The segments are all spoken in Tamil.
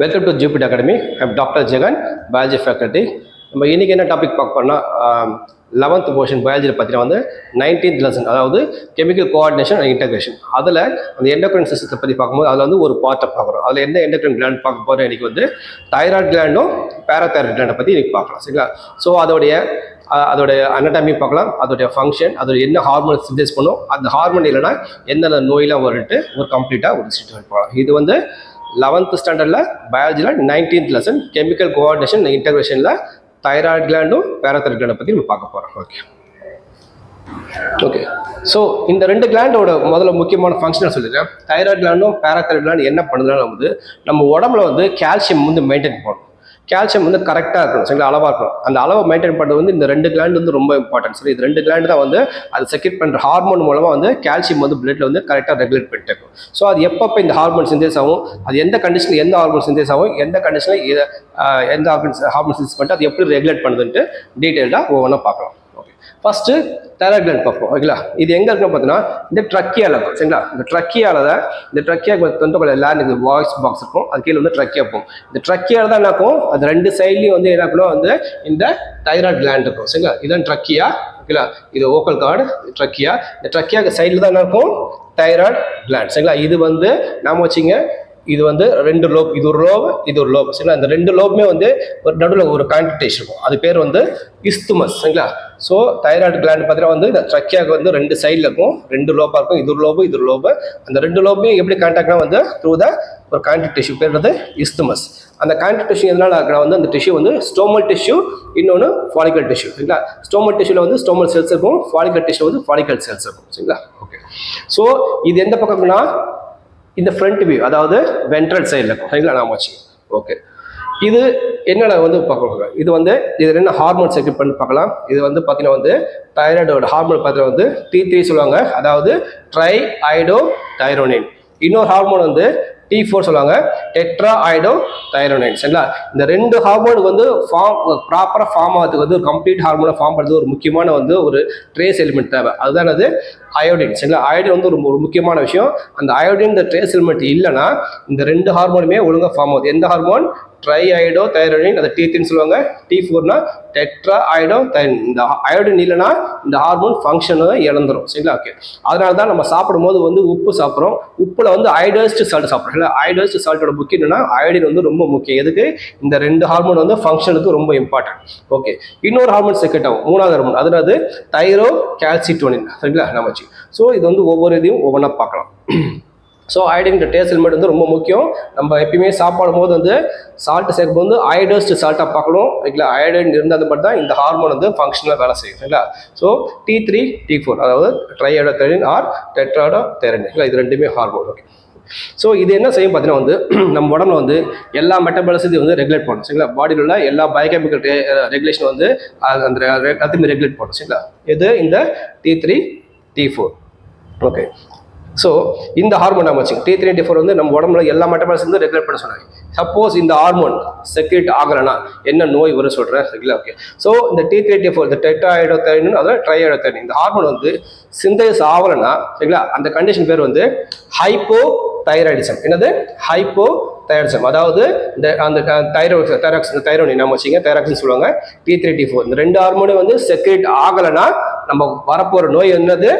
Welcome to Jupit academy. I'm doctor Jagan, biology faculty. நம்ம இன்றைக்கி என்ன டாபிக் பார்க்க போறோம்னா 11th போர்ஷன் பயாலஜியில் பார்த்தீங்கன்னா வந்து 19th லெசன், அதாவது கெமிக்கல் கோஆர்டினேஷன் அண்ட் இன்டகிரேஷன். அதில் அந்த எண்டோக்ரைன் சிஸ்டத்தை பற்றி பார்க்கும்போது அதில் வந்து ஒரு பார்ட்டை பார்க்குறோம். அதில் என்ன எண்டோக்ரைன் கிளாண்ட் பார்க்க போகிறோம் இன்றைக்கி வந்து தைராய்டு கிளாண்டும் பேராதைராய்டு கிளாண்டை பற்றி இன்றைக்கி பார்க்கலாம். சரிங்களா? ஸோ அதோடைய அனடாமி பார்க்கலாம், அதோடைய ஃபங்க்ஷன், அதோட என்ன ஹார்மோன் சிந்தேஸ் பண்ணும், அந்த ஹார்மோன் இல்லைன்னா எந்தெந்த நோயெலாம் வருட்டு ஒரு கம்ப்ளீட்டாக ஒரு ஸ்டேட்மெண்ட் பார்க்கலாம். இது வந்து 11th ஸ்டாண்டர்டில் பயாலஜியில் 19th லெசன் கெமிக்கல் கோஆர்டினேஷன் இன்டகிரேஷனில் தைராய்டு கிளாண்டும் பேராதைராய்டு கிளாண்டை பற்றி நம்ம பார்க்க போகிறோம். ஓகே. ஸோ இந்த ரெண்டு கிளாண்டோட முதல்ல முக்கியமான ஃபங்க்ஷனை சொல்லிடுறேன். தைராய்டு கிளாண்டும் பேராதைராய்டு கிளாண்டும் என்ன பண்ணுதுன்னா வந்து நம்ம உடம்புல வந்து கால்சியம் வந்து மெயின்டைன் பண்ணணும். கால்சியம் வந்து கரெக்டாக இருக்கணும், சரிங்களா, அளவாக இருக்கணும். அந்த அளவை மெயின்டைன் பண்ணுறது வந்து இந்த ரெண்டு கிளாண்ட் வந்து ரொம்ப இம்பார்ட்டன்ட். சரி, இது ரெண்டு கிளாண்ட் தான் வந்து அது செக்ரேட் பண்ணுற ஹார்மோன் மூலமாக வந்து கால்சியம் வந்து பிளட்ல வந்து கரெக்டாக ரெகுலேட் பண்ணிட்டு இருக்கும். ஸோ அது எப்பப்போ இந்த ஹார்மோன் சிந்தேஸ் ஆகும், அது எந்த கண்டிஷனில் எந்த ஹார்மோன் சிந்தேஸ் ஆகும், எந்த கண்டிஷனில் எந்த ஹார்மோன் சிந்தேஸ் பண்ணிட்டு அது எப்படி ரெகுலேட் பண்ணுதுன்ட்டு டீட்டெயிலாக ஒவ்வொன்றா பார்க்கலாம். ஓகே, ஃபர்ஸ்ட்டு தைராய்டு கிளாண்ட் பார்ப்போம். ஓகேங்களா? இது எங்கே இருக்குன்னு பார்த்தீங்கன்னா இந்த ட்ரக்கியாவில் இருக்கும். சரிங்களா? இந்த ட்ரக்கியாவில் தான் இந்த ட்ரக்கியா தொண்டை லேண்ட் வாய்ஸ் பாக்ஸ் இருக்கும், அது கீழே வந்து ட்ரக்கியா போகும். இந்த ட்ரக்கியாவில் தான் என்ன இருக்கும், அது ரெண்டு சைட்லையும் வந்து என்ன பண்ணுவோம் வந்து இந்த தைராய்டு கிளாண்ட் இருக்கும். சரிங்களா? இதுதான் ட்ரக்கியா. ஓகேங்களா? இது ஓக்கல் கார்டு ட்ரக்கியா. இந்த ட்ரக்கியாக்கு சைடில் தான் என்ன இருக்கும், தைராய்டு கிளாண்ட். சரிங்களா? இது வந்து நாம வச்சிங்க, இது வந்து ரெண்டு லோப், இது ஒரு லோப், இது ஒரு லோப். சரிங்களா? இந்த ரெண்டு லோப்புமே வந்து ஒரு நடுவில் ஒரு கான்டக்டேஷன் இருக்கும், அது பேர் வந்து இஸ்துமஸ். சரிங்களா? ஸோ தைராய்டு கிளாண்ட் பார்த்தீங்கன்னா வந்து இந்த ட்ரக்கியாவுக்கு வந்து ரெண்டு சைடில் இருக்கும், ரெண்டு லோப்பாக இருக்கும், இது ஒரு லோபு, இது ஒரு லோபு. அந்த ரெண்டு லோப்புமே எப்படி கான்டாக்ட்னா வந்து த்ரூ த ஒரு கான்டாக்ட் டிஷ்யூ, பேர் வந்து இஸ்துமஸ். அந்த கான்டாக்ட் டிஷ்யூ எதனால இருக்கிற வந்து அந்த டிஷ்யூ வந்து ஸ்டோமல் டிஷ்யூ, இன்னொன்று ஃபாலிகல் டிஷ்யூ. சரிங்களா? ஸ்டோமல் டிஷ்யூவில் வந்து ஸ்டோமல் செல்ஸ் இருக்கும், ஃபாலிகல் டிஷ்யூ வந்து ஃபாலிகல் செல்ஸ் இருக்கும். சரிங்களா? ஓகே. ஸோ இது எந்த பக்கம்னா இந்த ஃப்ரண்ட் வியூ, அதாவது வென்ட்ரல் சைடில் இருக்கும். சரிங்களா? நாம வச்சு ஓகே. இது என்னென்ன வந்து பார்க்கலாம், இது வந்து இது என்ன ஹார்மோன் செக்ரேட் பண்ணி பார்க்கலாம். இது வந்து பார்த்தீங்கன்னா வந்து தைராய்டோட ஹார்மோன் பார்த்தீங்கன்னா வந்து T3 சொல்லுவாங்க, அதாவது ட்ரை ஐடோ தைரோனின். இன்னொரு ஹார்மோன் வந்து T4 சொல்லுவாங்க, டெட்ரா ஐடோ தைரோனைன். சரிங்களா? இந்த ரெண்டு ஹார்மோன் வந்து ப்ராப்பராக ஃபார்ம் ஆகிறதுக்கு வந்து ஒரு கம்ப்ளீட் ஹார்மோனை ஃபார்ம் பண்ணுறது ஒரு முக்கியமான வந்து ஒரு ட்ரேஸ் எலிமெண்ட் தேவை, அதுதான் அது அயோடின். சரிங்களா? அயோடின் வந்து ஒரு முக்கியமான விஷயம். அந்த அயோடின் இந்த ட்ரேஸ் எலிமெண்ட் இல்லைன்னா இந்த ரெண்டு ஹார்மோனுமே ஒழுங்காக ஃபார்ம் ஆகுது. எந்த ஹார்மோன், ட்ரை ஐடோ தைரோனின், அதை T3 சொல்லுவாங்க. T4னா டெட்ரா ஐடோ தைரோனின். இந்த அயோடின் இல்லைன்னா இந்த ஹார்மோன் ஃபங்க்ஷனை இழந்துரும். சரிங்களா? ஓகே. அதனால தான் நம்ம சாப்பிடும்போது வந்து உப்பு சாப்பிட்றோம், உப்புல வந்து அயோடைஸ்டு சால்ட் சாப்பிட்றோம். அயோடைஸ்டு சால்ட்டோட முக்கியம் என்னன்னா அயோடின் வந்து ரொம்ப முக்கியம். எதுக்கு, இந்த ரெண்டு ஹார்மோன் வந்து ஃபங்க்ஷனுக்கு ரொம்ப இம்பார்ட்டன்ட். ஓகே. இன்னொரு ஹார்மோன் செக்ரேட் ஆகும், மூணாவது ஹார்மோன், அதாவது தைரோ கால்சிட்டோனின். சரிங்களா? நம்ம வச்சு ஸோ இது வந்து ஒவ்வொரு இதையும் ஒவ்வொன்றா பார்க்கலாம். ஸோ அயோடின் டேஸ்ட் எலிமெண்ட் வந்து ரொம்ப முக்கியம். நம்ம எப்பயுமே சாப்பிடும் போது வந்து சால்ட் சேர்க்கும் போது அயோடைஸ்டு சால்ட்டாக பார்க்கணும். ஓகேங்களா? அயோடின் இருந்தால் மட்டும் தான் இந்த ஹார்மோன் வந்து ஃபங்க்ஷனலாக வேலை செய்யும். சரிங்களா? ஸோ T3 T4, அதாவது ட்ரைஐடோ தைரோனின் ஆர் டெட்ராடோ தைரோனின். இது ரெண்டுமே ஹார்மோன். ஓகே. ஸோ இது என்ன செய்யும் பார்த்தீங்கன்னா வந்து நம்ம உடம்புல வந்து எல்லா மெட்டபாலிசத்தையும் வந்து ரெகுலேட் பண்ணும். சரிங்களா? பாடியில் உள்ள எல்லா பயோகெமிக்கல் ரெகுலேஷன் வந்து அந்த எல்லாத்தையுமே ரெகுலேட் பண்ணும். சரிங்களா? இது இந்த T3 T4. ஓகே. ஸோ இந்த ஹார்மோன் நம்ம வச்சுங்க T3 T4 வந்து நம்ம உடம்புல எல்லா மெட்டபாலிசம் வந்து ரெகுலேட் பண்ண சொன்னாங்க. சப்போஸ் இந்த ஹார்மோன் செக்ரேட் ஆகலைன்னா என்ன நோய் வரும் சொல்கிறேன். சரிங்களா? ஓகே. ஸோ இந்த T3 T4 இந்த டெட்ராஐடோ தைரோனின், அதாவது ட்ரைஐடோ தைரோனின், இந்த ஹார்மோன் வந்து சிந்தேஸ் ஆகலைன்னா, சரிங்களா, அந்த கண்டிஷன் பேர் வந்து ஹைப்போ தைராய்டிசம். என்னது, ஹைப்போ தைராய்டிசம். அதாவது இந்த அந்த தைரோனின் நம்ம வச்சுங்க, தைராக்சின் சொல்லுவாங்க. T3 T4 இந்த ரெண்டு ஹார்மோனும் வந்து செக்ரேட் ஆகலைன்னா நம்ம வரப்போகிற நோய் என்னது,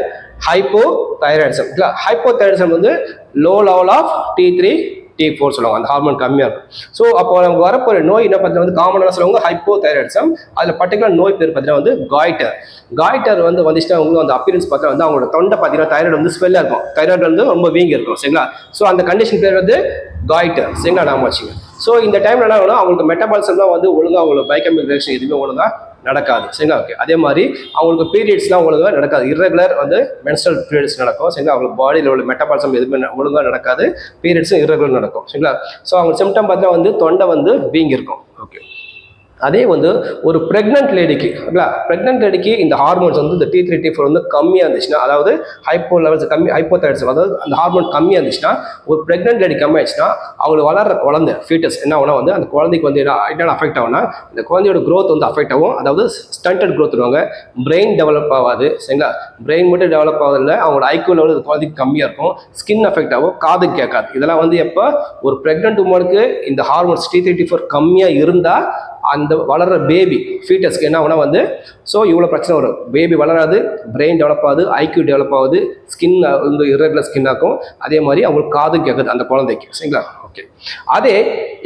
ஹைப்போ தைராய்டிசம். இல்லை, ஹைப்போ தைராய்டிசம் வந்து low level of T3 T4 சொல்லுவாங்க, அந்த ஹார்மோன் கம்மியாக இருக்கும். ஸோ அப்போ நமக்கு வரப்போகிற நோய் என்ன பார்த்தீங்கன்னா வந்து காமனாக சொல்லுவாங்க ஹைப்போ தைராய்டிசம். அதில் பர்டிகுலர் நோய் பேர் பார்த்தீங்கன்னா வந்து காய்டர். காய்டர் வந்து வந்துச்சுன்னா உங்களுக்கு அந்த அப்பியரன்ஸ் பார்த்தா வந்து அவங்களோட தொண்டை பார்த்தீங்கன்னா தைராய்டு வந்து ஸ்வெல்லாக இருக்கும், தைராய்டு வந்து ரொம்ப வீங்கி இருக்கும். சரிங்களா? ஸோ அந்த கண்டிஷன் பேர் வந்து காய்டர். சரிங்களா? நாம வச்சுங்க. ஸோ இந்த டைம்ல என்ன ஆகும்னா அவங்களுக்கு மெட்டபாலிசம்லாம் வந்து ஒழுங்காக, அவங்களுக்கு பயோகெமிக்கல் ரியாக்ஷன் எதுவுமே ஒழுங்காக நடக்காது. சரிங்களா? ஓகே. அதே மாதிரி அவங்களுக்கு பீரியட்ஸ்லாம் ஒழுங்காக நடக்காது, இர்ரெகுலர் வந்து மென்ஸ்ட்ரல் பீரியட்ஸ் நடக்கும். சரிங்களா? அவங்களுக்கு பாடியில் உள்ள மெட்டபாலிசம் எதுவுமே ஒழுங்காக நடக்காது, பீரியட்ஸும் இர்ரெகுலர் நடக்கும். சரிங்களா? ஸோ அவங்க சிம்டம் பார்த்தா வந்து தொண்டை வந்து வீங்கி இருக்கும். ஓகே. அதே வந்து ஒரு ப்ரெக்னென்ட் லேடிக்கு ப்ரெக்னென்ட் லேடிக்கு இந்த ஹார்மோன்ஸ் வந்து இந்த T3 T4 வந்து கம்மியாக இருந்துச்சுன்னா, அதாவது ஹைப்போ லெவல்ஸ் கம்மி ஹைப்போதைராய்டிசம், அதாவது அந்த ஹார்மோன் கம்மியாக இருந்துச்சுன்னா, ஒரு ப்ரெக்னென்ட் லேடி கம்மியாச்சுன்னா அவங்களுக்கு வளர்ற குழந்தை ஃபீட்டஸ் என்ன ஆகுனா வந்து அந்த குழந்தைக்கு வந்து என்ன அஃபெக்ட் ஆகும்னா, இந்த குழந்தையோட க்ரோத் வந்து அஃபெக்ட் ஆகும். அதாவது ஸ்டண்டட் க்ரோத் வருவாங்க, பிரெயின் டெவலப் ஆகாது. சரிங்களா, பிரெயின் மட்டும் டெவலப் ஆகுதில்ல, அவங்களோட ஐக்யூ லெவல் குழந்தைக்கு கம்மியாக இருக்கும், ஸ்கின் அஃபெக்ட் ஆகும், காது கேட்காது. இதெல்லாம் வந்து எப்போ ஒரு ப்ரெக்னென்ட் உமனுக்கு இந்த ஹார்மோன்ஸ் T3 T4 கம்மியாக இருந்தால் அந்த வளர்கிற பேபி ஃபீட்டஸ்க்கு என்ன ஆகுனா வந்து ஸோ இவ்வளோ பிரச்சனை வரும். பேபி வளராது, பிரெயின் டெவலப் ஆகுது, ஐக்யூ டெவலப் ஆகுது, ஸ்கின் வந்து இரெகுலர் ஸ்கின் ஆகும், அதே மாதிரி அவங்களுக்கு காது கேட்குது அந்த குழந்தைக்கு. சரிங்களா, ஓகே. அதே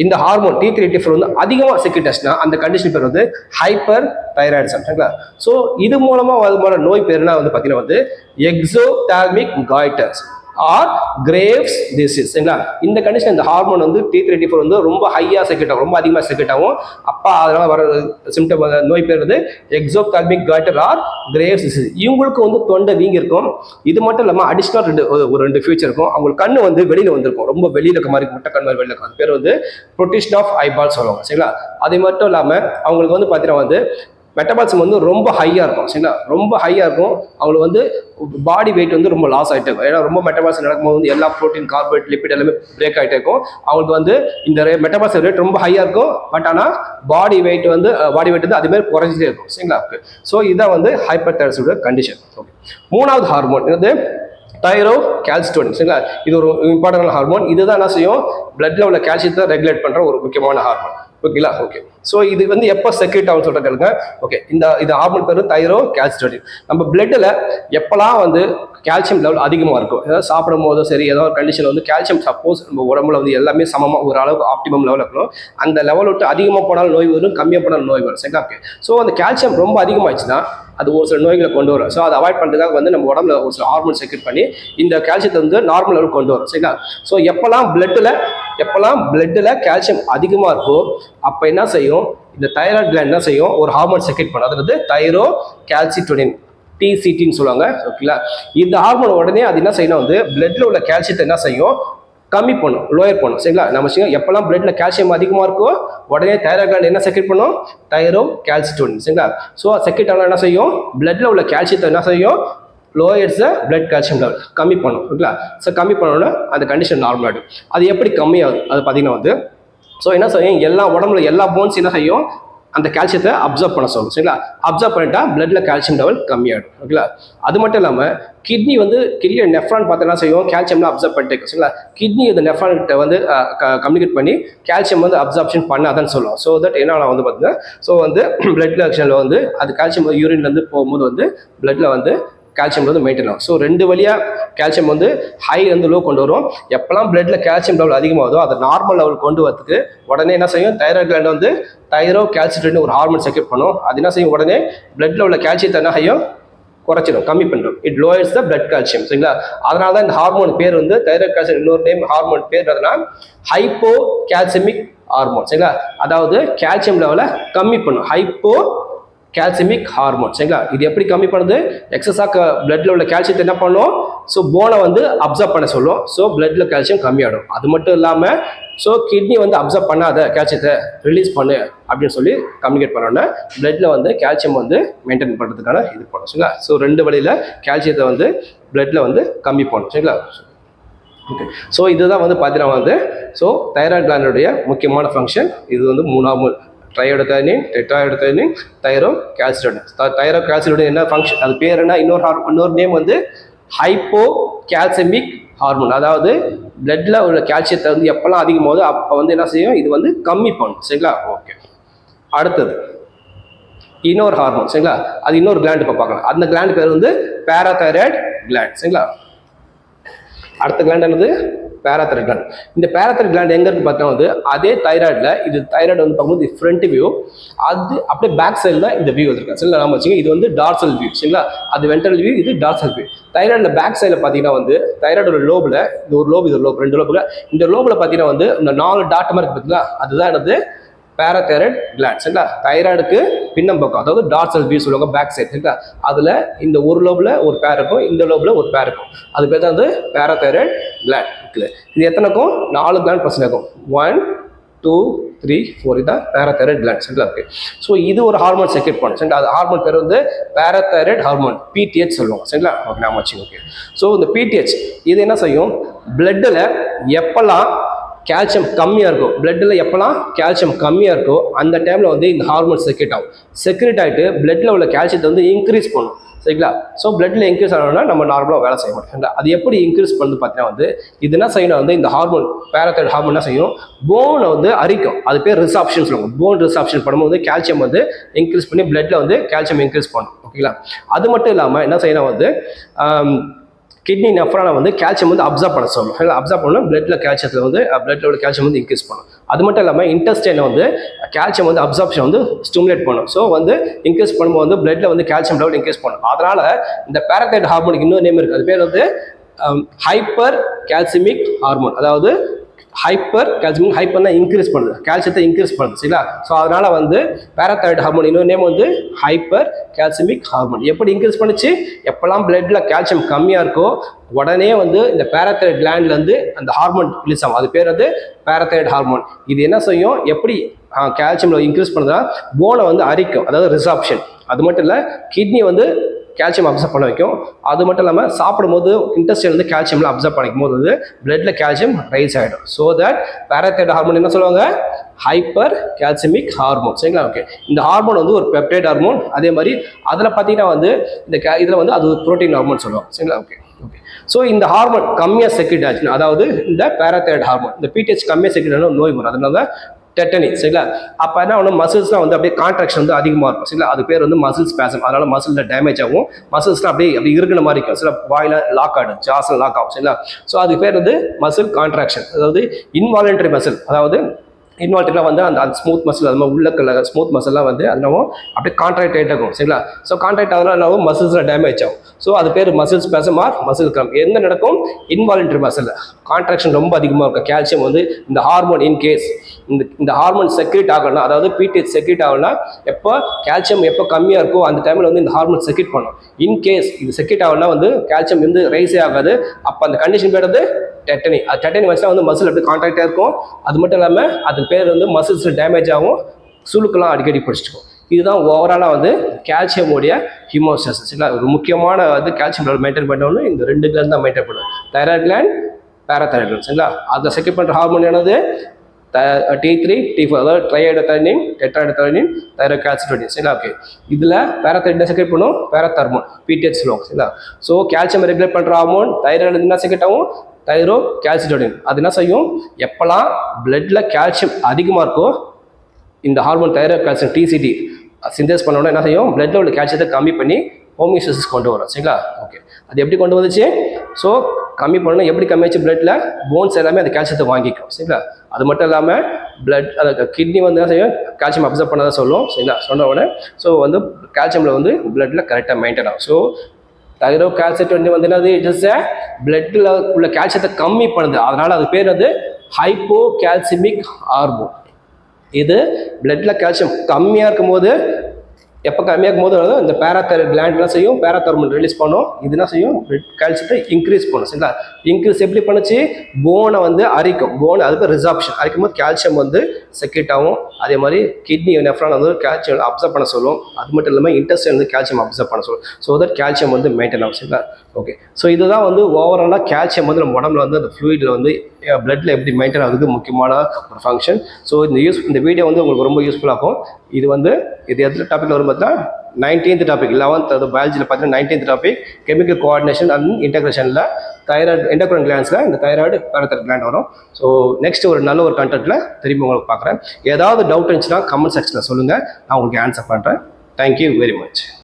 இந்த ஹார்மோன் T3 T4 வந்து அதிகமாக செக்ரிட்டஸ்னா அந்த கண்டிஷன் பேர் வந்து ஹைப்பர் தைராய்டிசம். சரிங்களா, ஸோ இது மூலமாக வருமான நோய் பேர்னா வந்து பார்த்தீங்கன்னா வந்து எக்ஸோதால்மிக் காய்டர்ஸ் ஆர் கிரேவ்ஸ் டிசீஸ். சரிங்களா, இந்த கண்டிஷன் இந்த ஹார்மோன் வந்து T3 T4 வந்து ரொம்ப ஹையாக செக்ரெட் ஆகும், ரொம்ப அதிகமாக செக்ரெட் ஆகும். அப்போ அதனால வர சிம்டம் நோய் பேர் வந்து எக்ஸோதால்மிக் காய்டர் ஆர் கிரேவ்ஸ் டிசீஸ். இவங்களுக்கு வந்து தொண்டை வீங்கி இருக்கும். இது மட்டும் இல்லாமல் அடிஷ்னல் ஒரு ரெண்டு ஃபியூச்சர் இருக்கும். அவங்களுக்கு கண்ணு வந்து வெளியில் வந்திருக்கும், ரொம்ப வெளியில் இருக்க மாதிரி முட்டை கண் மாதிரி வெளியில் இருக்கும். அது பேர் வந்து ப்ரொட்டிஷன் ஆஃப் ஐபால் சொல்லுவாங்க. சரிங்களா, அது மட்டும் இல்லாமல் அவங்களுக்கு வந்து பார்த்தீங்கன்னா வந்து மெட்டபாலிசம் வந்து ரொம்ப ஹையாக இருக்கும். சரிங்களா, ரொம்ப ஹையாக இருக்கும். அவங்களுக்கு வந்து பாடி வெயிட் வந்து ரொம்ப லாஸ் ஆகிட்டே இருக்கும். ஏன்னா ரொம்ப மெட்டபாலிசம் நடக்கும்போது வந்து எல்லா ப்ரோட்டீன், கார்போஹைட்ரேட், லிப்பிட் எல்லாமே பிரேக் ஆகிட்டே இருக்கும். அவங்களுக்கு வந்து இந்த மெட்டபாலிசம் ரேட் ரொம்ப ஹையாக இருக்கும். பட் ஆனால் பாடி வெயிட் வந்து அதுமாதிரி குறைஞ்சிட்டே இருக்கும். சரிங்களா, ஸோ இதுதான் வந்து ஹைப்பர் தைராய்டிஸோட கண்டிஷன். ஓகே, மூணாவது ஹார்மோன் வந்து தைரோ கால்சிட்டோனின். சரிங்களா, இது ஒரு இம்பார்ட்டன்டான ஹார்மோன். இதுதான் என்ன செய்யும், பிளட்ல உள்ள கால்சியத்தை ரெகுலேட் பண்ணுற ஒரு முக்கியமான ஹார்மோன். ஓகேங்களா, ஓகே. ஸோ இது வந்து எப்போ செக்ரேட் ஆகும்னு சொல்லிட்டு ஓகே. இந்த ஹார்மோன் பேர் தைரோ கால்சிட்டோனின். நம்ம பிளட்டில் எப்போலாம் வந்து கால்சியம் லெவல் அதிகமாக இருக்கும், ஏதாவது சாப்பிடும் போதும் சரி, ஏதாவது ஒரு கண்டிஷன் வந்து கால்சியம் சப்போஸ் நம்ம உடம்புல வந்து எல்லாமே சமமாக ஒரு அளவுக்கு ஆப்டிமம் லெவலில் இருக்கணும். அந்த லெவல் விட்டு அதிகமாக போனாலும் நோய் வரும், கம்மியாக போனாலும் நோய் வரும். சரிங்களா, ஓகே. ஸோ அந்த கால்சியம் ரொம்ப அதிகமாகிடுச்சுன்னா அது ஒரு சில நோய்களை கொண்டு வரும். ஸோ அதை அவாய்ட் பண்ணுறதுக்காக வந்து நம்ம உடம்புல ஒரு சில ஹார்மோன் செக்ரெட் பண்ணி இந்த கால்சியத்தை வந்து நார்மல் லெவல் கொண்டு வரும். சரிங்களா, ஸோ எப்போல்லாம் பிளட்டில் கால்சியம் அதிகமாக இருக்கோ அப்போ என்ன செய்யும், இந்த தைராய்டு கிளாண்ட் என்ன செய்யும், ஒரு ஹார்மோன் செக்ரெட் பண்ணும். அதாவது தைரோ கால்சிட்டோனின், TCTன்னு சொல்லுவாங்க. ஓகேங்களா, இந்த ஹார்மோன் உடனே அது என்ன செய்யணும் வந்து பிளட்ல உள்ள கால்சியத்தை என்ன செய்யும், கம்மி பண்ணும், லோயர் பண்ணும். சரிங்களா, நம்ம எப்பெல்லாம் பிளட்ல கால்சியம் அதிகமாக இருக்கோ உடனே தைராய்டு கிளாண்ட் என்ன செக்ரெட் பண்ணும், தைரோ கால்சிட்டோனின். சரிங்களா, ஸோ செக்ரெட் ஆனால் என்ன செய்யும், பிளட்ல உள்ள கால்சியத்தை என்ன செய்யும், லோயர்ஸ் பிளட் கால்சியம் லெவல் கம்மி பண்ணும். ஓகேங்களா, ஸோ கம்மி பண்ணோன்னா அந்த கண்டிஷன் நார்மல் ஆகிடும். அது எப்படி கம்மியாகும், அது பார்த்தீங்கன்னா வந்து ஸோ என்ன செய்யும், எல்லா உடம்புல எல்லா போன்ஸ் என்ன செய்யும், அந்த கால்சியத்தை அப்சர்வ் பண்ண சொல்லும். சரிங்களா, அப்சர்வ் பண்ணிட்டா பிளட்ல கால்சியம் லெவல் கம்மியாகிடும். ஓகேங்களா, அது மட்டும் இல்லாமல் கிட்னி வந்து நெஃப்ரான் பார்த்து என்ன செய்யும், கால்சியம்லாம் அப்சர்வ் பண்ணிட்டு இருக்கும். சரிங்களா, கிட்னி இந்த நெஃப்ரான்கிட்ட வந்து கம்யூனிகேட் பண்ணி கால்சியம் வந்து அப்சர்ப்ஷன் பண்ணாதான்னு சொல்லுவோம். ஸோ தட் என்ன வந்து பார்த்தீங்கன்னா ஸோ வந்து பிளட் கலெக்ஷனில் வந்து அது கால்சியம் யூரின்லேருந்து போகும்போது வந்து பிளட்ல வந்து கால்சியம் வந்து மெயின்டைன் ஆகும். ஸோ ரெண்டு வழியாக கால்சியம் வந்து ஹை வந்து லோ கொண்டு வரும். எப்போல்லாம் பிளட்ல கால்சியம் லெவல் அதிகமாகுதோ அதை நார்மல் லெவல் கொண்டு வரதுக்கு உடனே என்ன செய்யும், தைராய்டு கிளாண்ட் வந்து தைரோ கால்சிட்டோனின் ஒரு ஹார்மோன் செக்ரெட் பண்ணும். அது என்ன செய்யும், உடனே பிளட்ல உள்ள கால்சியத்தை என்ன செய்யும், குறைச்சிடும், கம்மி பண்ணுறோம். It lowers the blood calcium. சரிங்களா, அதனால தான் இந்த ஹார்மோன் பேர் வந்து தைராய்டு கால்சியம். இன்னொரு நேம் ஹார்மோன் பேர் எதுனா ஹைப்போ கால்சியமிக் ஹார்மோன். சரிங்களா, அதாவது கால்சியம் லெவலை கம்மி பண்ணும், ஹைப்போ கால்சியமிக் ஹார்மோன். சரிங்களா, இது எப்படி கம்மி பண்ணுது, எக்ஸஸாக பிளட்ல உள்ள கால்சியத்தை என்ன பண்ணும், ஸோ போனை வந்து அப்சர்வ் பண்ண சொல்லும். ஸோ பிளட்ல கால்சியம் கம்மியாகிடும். அது மட்டும் இல்லாமல் ஸோ கிட்னி வந்து அப்சர்வ் பண்ணாத கால்சியத்தை ரிலீஸ் பண்ணு அப்படின்னு சொல்லி கம்யூனிகேட் பண்ணோன்னா பிளட்ல வந்து கால்சியம் வந்து மெயின்டைன் பண்ணுறதுக்கான இது பண்ணும். சரிங்களா, ஸோ ரெண்டு வழியில் கால்சியத்தை வந்து பிளட்ல வந்து கம்மி பண்ணும். சரிங்களா, ஓகே. ஸோ இதுதான் வந்து பார்த்தீங்கன்னா வந்து ஸோ தைராய்டு கிளாண்டுடைய முக்கியமான ஃபங்க்ஷன். இது வந்து மூணாவது ட்ரையோடோதைனின், டெட்ராயோடோதைனின், தைரோ கால்சிட்டோனின். தைரோ கால்சிட்டோனின் என்ன ஃபங்க்ஷன், அது பேர் என்ன, இன்னொரு நேம் வந்து ஹைப்போ கால்சியமிக் ஹார்மோன். அதாவது பிளட்ல உள்ள கால்சியத்தை வந்து எப்பெல்லாம் அதிகமாகுதோ அப்போ வந்து என்ன செய்யும், இது வந்து கம்மி பண்ணும். சரிங்களா, ஓகே. அடுத்தது இன்னொரு ஹார்மோன். சரிங்களா, அது இன்னொரு கிளாண்ட் இப்போ பார்க்கலாம். அந்த கிளாண்ட் பேர் வந்து பேராதைராய்டு கிளாண்ட். சரிங்களா, அடுத்த கிளாண்ட் என்னது, பேராதைராய்டு கிளாண்ட். இந்த பேராதைராய்டு கிளாண்ட் எங்க இருக்கு பார்த்தா வந்து அதே தைராய்டில், இது தைராய்டு வந்து பார்க்கும்போது ஃப்ரண்ட் வியூ, அது அப்படியே பேக் சைடில் இந்த வியூ வந்துருக்கு. சரிங்களா, நம்ம வச்சுங்க, இது வந்து டார்சல் வியூ. சரிங்களா, அது வென்ட்ரல் வியூ, இது டார்சல் வியூ. தைராய்டில் பேக் சைடில் பார்த்தீங்கன்னா வந்து தைராய்டோட லோபில், இது ஒரு லோப், இது ஒரு லோப், ரெண்டு லோபில், இந்த லோபில் பார்த்தீங்கன்னா வந்து இந்த 4 டாட் மாதிரி பார்த்தீங்களா, அதுதான் என்னது பேராதைராய்டு கிளாண்ட். சரிங்களா, தைராய்டுக்கு பின்னம் பக்கம், அதாவது டார்சல் வியூ சொல்லுவாங்க, பேக் சைடு. சரிங்களா, அதில் இந்த ஒரு லோபில் ஒரு பேர் இருக்கும், இந்த லோபில் ஒரு பேர் இருக்கும். அது பேர் தான் வந்து பேராதைராய்டு கிளாண்ட். இது எத்தனைக்கும் 4 கிளாண்ட் பிரச்சனை இருக்கும். 1 2, 3, 4 இதுதான் பேராதைராய்டு கிளாண்ட் சரிங்களா ஓகே ஸோ இது ஒரு ஹார்மோன் செக்ரெட் பண்ணும் சரிங்களா அது ஹார்மோன் பேர் வந்து பேராதைராய்டு ஹார்மோன் பிடிஹெச் சொல்லுவாங்க சரிங்களா ஓகே நாம வச்சுங்க ஓகே ஸோ இந்த பிடிஹெச் இது என்ன செய்யும் பிளட்டில் எப்பெல்லாம் கால்சியம் கம்மியாக இருக்கும் பிளட்டில் எப்போல்லாம் கால்சியம் கம்மியாக இருக்கோ அந்த டைமில் வந்து இந்த ஹார்மோன் செக்ரெட் ஆகும் செக்ரெட் ஆகிட்டு பிளட்டில் உள்ள கால்சியத்தை வந்து இன்க்ரீஸ் பண்ணும் சரிங்களா ஸோ பிளட்டில் இன்க்ரீஸ் ஆகணும்னா நம்ம நார்மலாக வேலை செய்ய மாட்டோம் அது எப்படி இன்க்ரீஸ் பண்ணுது பார்த்தீங்கன்னா வந்து இது என்ன செய்யணும் வந்து இந்த ஹார்மோன் பேராதைராய்டு ஹார்மோன் என்ன செய்யும் போனை வந்து அரிக்கும் அது பேர் ரிசாப்ஷன் சொல்லுவாங்க போன் ரிசாப்ஷன் பண்ணும்போது கால்சியம் வந்து இன்க்ரீஸ் பண்ணி பிளட்டில் வந்து கால்சியம் இன்க்ரீஸ் பண்ணும் ஓகேங்களா அது மட்டும் இல்லாமல் என்ன செய்யணும் வந்து கிட்னி நெஃப்ரானை வந்து கால்சியம் வந்து அப்சர்வ் பண்ண சொல்லும் அப்சர்வ் பண்ணணும் பிளட்ல கால்சியத்தில் வந்து பிளட்ல கால்சியம் வந்து இன்க்ரீஸ் பண்ணும் அது மட்டும் இல்லாமல் இன்டெஸ்டைனை வந்து கால்சியம் வந்து அப்சர்ப்ஷன் வந்து ஸ்டிமுலேட் பண்ணும் ஸோ வந்து இன்க்ரீஸ் பண்ணும்போது வந்து பிளட்ல வந்து கால்சியம் லெவல் இன்க்ரீஸ் பண்ணும் அதனால இந்த பேராதைராய்டு ஹார்மோனுக்கு இன்னொரு நேம் இருக்குது அது பேர் வந்து ஹைப்பர் கால்சிமிக் ஹார்மோன் அதாவது ஹைப்பர் கால்சியம் ஹைப்பர்னா இன்க்ரீஸ் பண்ணுது கால்சியத்தை இன்க்ரீஸ் பண்ணுது சரிங்களா ஸோ அதனால வந்து பேராதைராய்டு ஹார்மோன் இன்னொரு நேம் வந்து ஹைப்பர் கால்சிமிக் ஹார்மோன் எப்படி இன்க்ரீஸ் பண்ணுச்சு எப்பெல்லாம் பிளட்ல கால்சியம் கம்மியாக இருக்கோ உடனே வந்து இந்த பேராதைராய்டு கிளாண்ட்லேருந்து அந்த ஹார்மோன் ரிலீஸ் ஆகும் அது பேர் வந்து பேராதைராய்டு ஹார்மோன் இது என்ன செய்யும் எப்படி கால்சியம் இன்க்ரீஸ் பண்ணுறதுனா போனை வந்து அரிக்கும் அதாவது ரிசாப்ஷன் அது மட்டும் இல்லை கிட்னி வந்து கால்சியம் அப்சர்வ் பண்ண வைக்கும் அது மட்டும் இல்லாமல் சாப்பிடும்போது இன்டெஸ்டைன் வந்து கால்சியம்லாம் அப்சர்வ் பண்ணிக்கும் போது வந்து பிளட்ல கால்சியம் ரைஸ் ஆகிடும் ஸோ தட் பேராதைராய்டு ஹார்மோன் என்ன சொல்லுவாங்க ஹைப்பர் கால்சிமிக் ஹார்மோன் சரிங்களா ஓகே இந்த ஹார்மோன் வந்து ஒரு பெப்டைட் ஹார்மோன் அதே மாதிரி அதில் பார்த்தீங்கன்னா வந்து இந்த இதில் வந்து அது ஒரு ப்ரோட்டீன் ஹார்மோன் சொல்லுவாங்க சரிங்களா ஓகே ஓகே ஸோ இந்த ஹார்மோன் கம்மியாக செக்ரெட் ஆச்சுன்னா அதாவது இந்த பேராதைராய்டு ஹார்மோன் இந்த பிடிஹெச் கம்மியாக செக்ரெட் ஆன நோய் வரும் அதனால டெட்டனி சரிங்களா அப்போ என்ன ஒன்று மசில்ஸ்லாம் வந்து அப்படியே கான்ட்ராக்ஷன் வந்து அதிகமாக இருக்கும் சரிங்களா அது பேர் வந்து மசில் ஸ்பேசம் அதனால மசிலில் டேமேஜ் ஆகும் மசில்ஸ்லாம் அப்படி இருக்கிற மாதிரி இருக்கும் சில வாயில் லாக் ஆகிடும் ஜாஸில் லாக் ஆகும் சரிங்களா ஸோ அது பேர் வந்து மசில் கான்ட்ராக்ஷன் அதாவது இன்வாலண்டரி மசில் அதாவது இன்வால்வ்லாம் வந்து அந்த ஸ்மூத் மசில் அது மாதிரி உள்ள ஸ்மூத் மசில்லாம் வந்து அதனால அப்படியே கான்ட்ராக்ட் ஆகிட்டு இருக்கும் சரிங்களா ஸோ கான்ட்ராக்ட் ஆகுதுனால மசில்ஸில் டேமேஜ் ஆகும் ஸோ அது பேர் muscle spasm or muscle cramp எங்கே நடக்கும் இன்வாலண்டரி மசில் கான்ட்ராக்ஷன் ரொம்ப அதிகமாக இருக்கும் கால்சியம் வந்து இந்த ஹார்மோன் இன்கேஸ் இந்த ஹார்மோன் செக்ரேட் ஆகணும் அதாவது பிடிஹெச் செக்ரேட் ஆகணும்னா எப்போ கால்சியம் எப்போ கம்மியாக இருக்கோ அந்த டைமில் வந்து இந்த ஹார்மோன் செக்ரேட் பண்ணும் இன்கேஸ் இது செக்ரேட் ஆகணும்னா வந்து கால்சியம் வந்து ரைஸே ஆகாது அப்போ அந்த கண்டிஷன் பேர் வந்து டெட்டனி அது டெட்டனி வச்சுனா வந்து மசில் அப்படி கான்ட்ராக்டாக இருக்கும் அது மட்டும் இல்லாமல் அது பேர் வந்து மசில்ஸ் டேமேஜ் ஆகும் சுளுக்கெல்லாம் அடிக்கடி பிடிச்சிக்கும் இதுதான் ஓவராலாக வந்து கால்சியமுடைய ஹிமோஸ்டாசிஸ் இல்லை ஒரு முக்கியமான வந்து கால்சியம் லெவல் மெயின்டைன் பண்ணணும் இந்த ரெண்டு கிளாண்ட் தான் மெயின்டைன் பண்ணும் தைராய்டு கிளாண்ட் பேராதைராய்டு கிளாண்ட் சரிங்களா அதை செக்ரேட் பண்ணுற ஹார்மோன் என்னது T3, T4 அதாவது ட்ரையோடோதைனின் டெட்ராய்டோதைனின் தைரோகால்சிட்டோனின் சரிங்களா ஓகே இதில் பேராதைராய்டு செக்ரேட் பண்ணும் பேராதார்மோன் பிடிஹெச் சொல்லுவாங்க சரிங்களா ஸோ கால்சியம் ரெகுலேட் பண்ணுற ஹார்மோன் தைராய்டு என்ன செக்ரேட் ஆகும் தைரோ கால்சிட்டோனின் அது என்ன செய்யும் எப்போல்லாம் பிளட்ல கால்சியம் அதிகமாக இருக்கோ இந்த ஹார்மோன் தைரோ கால்சியம் டிசிடி சிந்தேஸ் பண்ணோன்னா என்ன செய்யும் பிளட்ல உள்ள கால்சியத்தை கம்மி பண்ணி ஹோமியோஸ்டாசிஸ் கொண்டு வரும் சரிங்களா ஓகே அது எப்படி கொண்டு வந்துச்சு ஸோ கம்மி பண்ணணும் எப்படி கம்மியாச்சு பிளட்ல போன்ஸ் எல்லாமே அந்த கால்சியத்தை வாங்கிக்கும் சரிங்களா அது மட்டும் இல்லாமல் பிளட் அது கிட்னி வந்து என்ன செய்யும் கால்சியம் அப்சர்வ் பண்ணதான் சொல்லும் சரிங்களா சொன்ன உடனே ஸோ வந்து கால்சியமில் வந்து பிளட்ல கரெக்டாக மெயின்டைன் ஆகும் ஸோ தைரோ கால்சிட்டோனின் வந்து என்னது இட்ஸ் பிளட்ல உள்ள கால்சியத்தை கம்மி பண்ணுது அதனால அது பேர் வந்து ஹைப்போ கால்சிமிக் ஹார்மோன் இது பிளட்ல கால்சியம் கம்மியாக இருக்கும்போது எப்போ கம்மியாகும் போது இந்த பேராதைராய்டு கிளாண்ட் என்ன செய்யும் பேராதார்மோன் ரிலீஸ் பண்ணும் இது என்ன செய்யும் கால்சியத்தை இன்க்ரீஸ் பண்ணும் சரிங்களா இன்க்ரீஸ் எப்படி பண்ணுச்சு போனை வந்து அரிக்கும் போன் அதுக்கு ரிசாப்ஷன் அரிக்கும் போது கால்சியம் வந்து செக்ரேட் ஆகும் அதே மாதிரி கிட்னி நெஃப்ரான் வந்து கால்சியம் அப்சர்வ் பண்ண சொல்லும் அது மட்டும் இல்லாமல் இன்டெஸ்டைன் வந்து கால்சியம் அப்சர்வ் பண்ண சொல்லும் ஸோ தட் கால்சியம் வந்து மெயின்டைன் ஆகும் சரிங்களா ஓகே ஸோ இதுதான் வந்து ஓவராலாக கால்சியம் வந்து நம்ம உடம்புல வந்து அந்த ஃப்ளூயிடில் வந்து பிளட்ல எப்படி மெயின்டைன் ஆகுது முக்கியமான ஒரு ஃபங்க்ஷன் ஸோ இந்த வீடியோ வந்து உங்களுக்கு ரொம்ப யூஸ்ஃபுல்லாகும் இது வந்து இது எந்த டாப்பிக்கில் வரும் பார்த்தீங்கன்னா 19th டாபிக் 11th அது பயாலஜியில் பார்த்தீங்கன்னா 19th topic chemical coordination and இன்டெகிரேஷனில் தைராய்டு எண்டோக்ரைன் கிளாண்ட்ஸில் இந்த தைராய்டு பேராதைராய்டு கிளாண்ட் வரும் ஸோ நெக்ஸ்ட் ஒரு நல்ல ஒரு கண்டென்ட்டில் திரும்பி உங்களுக்கு பார்க்குறேன் ஏதாவது டவுட் இருந்துச்சுன்னா கமெண்ட் செக்ஷனில் சொல்லுங்கள் நான் உங்களுக்கு ஆன்சர் பண்ணுறேன் தேங்க்யூ வெரி மச்